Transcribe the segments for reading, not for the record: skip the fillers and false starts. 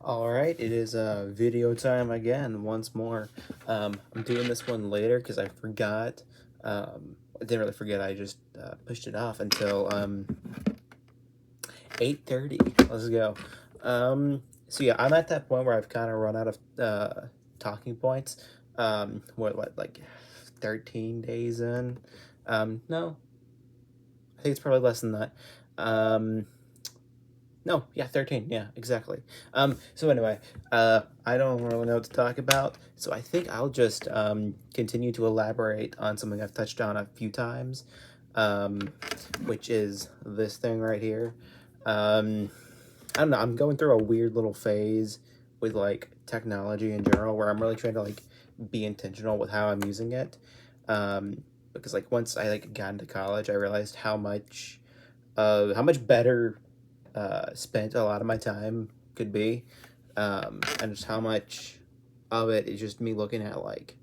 All right, it is video time again, once more. I'm doing this one later because I forgot. I didn't really forget. I just pushed it off until 8:30. Let's go. So yeah, I'm at that point where I've kind of run out of talking points. What like 13 days in? No, I think it's probably less than that. Um, No, yeah, 13. Yeah, exactly. So anyway, I don't really know what to talk about, so I think I'll just continue to elaborate on something I've touched on a few times, um, which is this thing right here. Um, I don't know, I'm going through a weird little phase with like technology in general where I'm really trying to like be intentional with how I'm using it. Because like once I like got into college, I realized how much better spent a lot of my time could be, and just how much of it is just me looking at like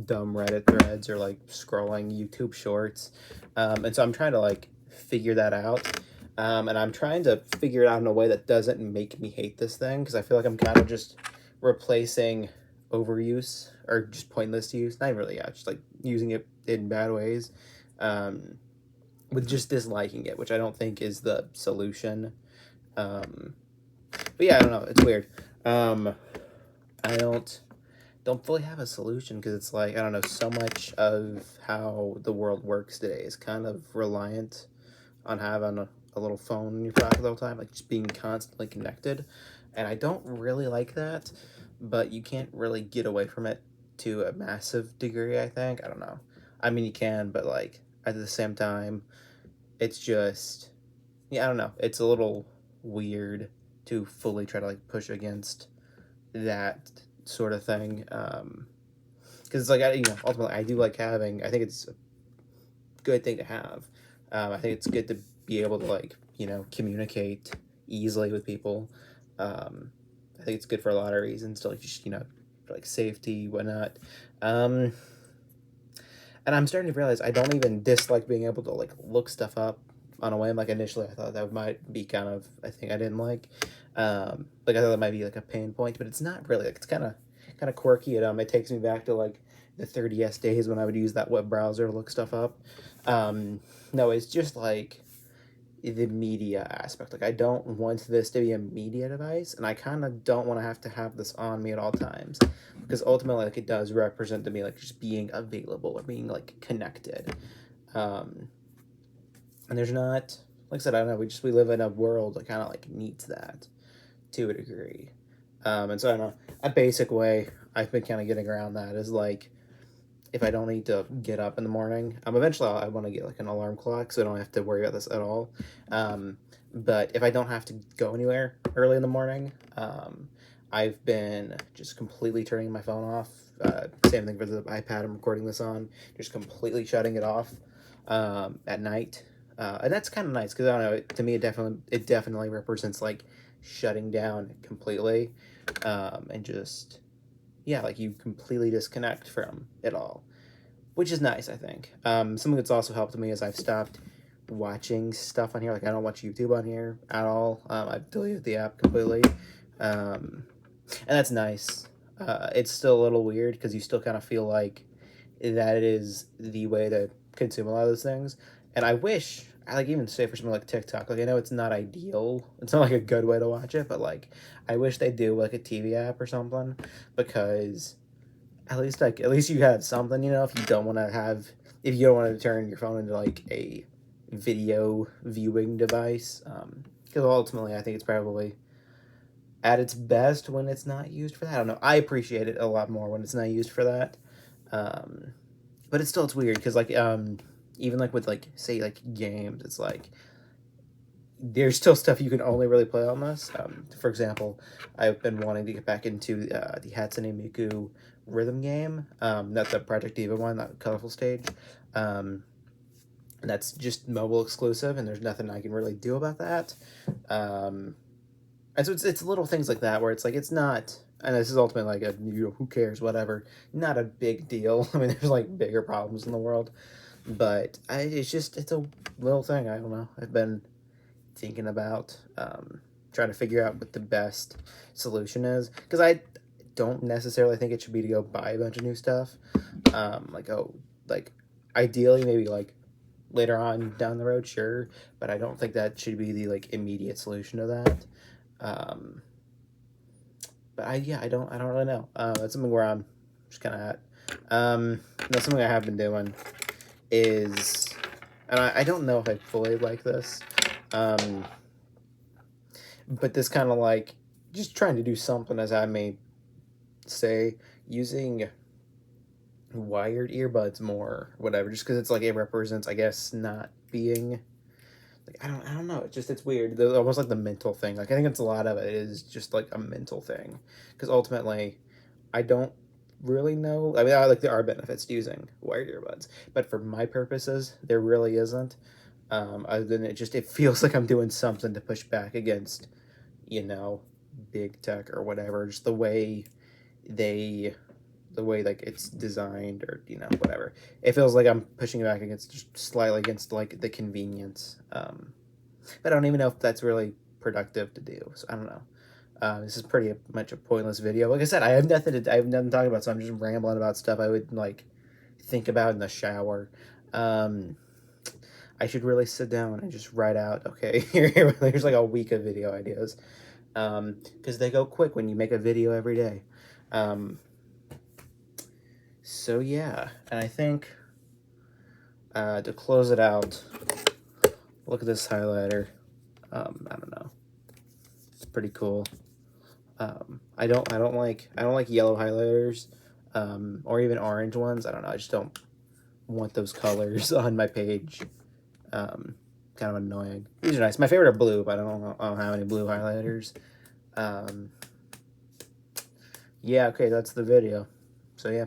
dumb Reddit threads or like scrolling YouTube shorts, and so I'm trying to like figure that out, and I'm trying to figure it out in a way that doesn't make me hate this thing because I feel like I'm kind of just replacing overuse or just pointless use, not really, yeah, just like using it in bad ways. Um, with just disliking it, which I don't think is the solution. Um, but yeah, I don't know. It's weird. Um, I don't fully have a solution because it's like I don't know. So much of how the world works today is kind of reliant on having a little phone in your pocket the whole time, like just being constantly connected. And I don't really like that, but you can't really get away from it to a massive degree. I think I don't know. I mean, you can, but like at the same time, it's just yeah. I don't know. It's a little weird to fully try to like push against that sort of thing. Because it's like ultimately I do like having. I think it's a good thing to have. I think it's good to be able to like communicate easily with people. Um, I think it's good for a lot of reasons to like just for like safety whatnot. Um, and I'm starting to realize I don't even dislike being able to like look stuff up on a whim. Like initially, I thought that might be kind of a thing I didn't like. Like I thought that might be like a pain point, but it's not really. Like it's kind of quirky. It takes me back to like the 30s days when I would use that web browser to look stuff up. No, it's just like the media aspect. Like I don't want this to be a media device, and I kind of don't want to have this on me at all times, because ultimately, like it does represent to me like just being available or being like connected. Um, and there's not, like I said, I don't know. We live in a world that kind of like needs that to a degree. And so I don't know. A basic way I've been kind of getting around that is like if I don't need to get up in the morning, eventually I want to get like an alarm clock so I don't have to worry about this at all. But if I don't have to go anywhere early in the morning, I've been just completely turning my phone off. Same thing for the iPad I'm recording this on, just completely shutting it off at night. And that's kind of nice because I don't know. To me, it definitely represents like shutting down completely, and just yeah, like you completely disconnect from it all, which is nice, I think. Something that's also helped me is I've stopped watching stuff on here. Like I don't watch YouTube on here at all. I've deleted the app completely, and that's nice. It's still a little weird because you still kind of feel like that it is the way to consume a lot of those things. And I wish I like even say for something like TikTok. Like I know it's not ideal. It's not like a good way to watch it, but like I wish they do like a TV app or something because at least you have something, if you don't want to turn your phone into like a video viewing device, because ultimately I think it's probably at its best when it's not used for that. I don't know. I appreciate it a lot more when it's not used for that. Um, but it's weird because like even like with like say like games, it's like there's still stuff you can only really play on this. For example, I've been wanting to get back into the Hatsune Miku rhythm game. Not the Project Diva one, that colorful stage. Um, and that's just mobile exclusive, and there's nothing I can really do about that. Um, and so it's little things like that where it's like it's not. And this is ultimately like who cares, whatever. Not a big deal. I mean, there's like bigger problems in the world, but it's a little thing. I don't know. I've been thinking about trying to figure out what the best solution is, because I don't necessarily think it should be to go buy a bunch of new stuff. Like ideally maybe like later on down the road, sure, but I don't think that should be the like immediate solution to that. But I don't really know. That's something where I'm just kind of at. That's something I have been doing is, and I don't know if I fully like this, but this kind of like just trying to do something, as I may say, using wired earbuds more, whatever, just because it's like it represents, I guess, not being like, I don't know, it's weird. They're almost like the mental thing. Like I think it's a lot of it is just like a mental thing, because ultimately I don't really know. I mean, like there are benefits to using wired earbuds, but for my purposes there really isn't. Other than it feels like I'm doing something to push back against, you know, big tech or whatever, just they the way like it's designed, or you know, whatever. It feels like I'm pushing back against, just slightly against, like the convenience. But I don't even know if that's really productive to do, so I don't know. This is pretty much a pointless video. Like I said, I have nothing to talk about, so I'm just rambling about stuff I would like think about in the shower. I should really sit down and just write out, okay, here's like a week of video ideas, because they go quick when you make a video every day. So yeah, and I think to close it out, look at this highlighter. I don't know, it's pretty cool. I don't like yellow highlighters, or even orange ones. I don't know. I just don't want those colors on my page. Kind of annoying. These are nice. My favorite are blue, but I don't have any blue highlighters. Yeah. Okay, that's the video. So yeah.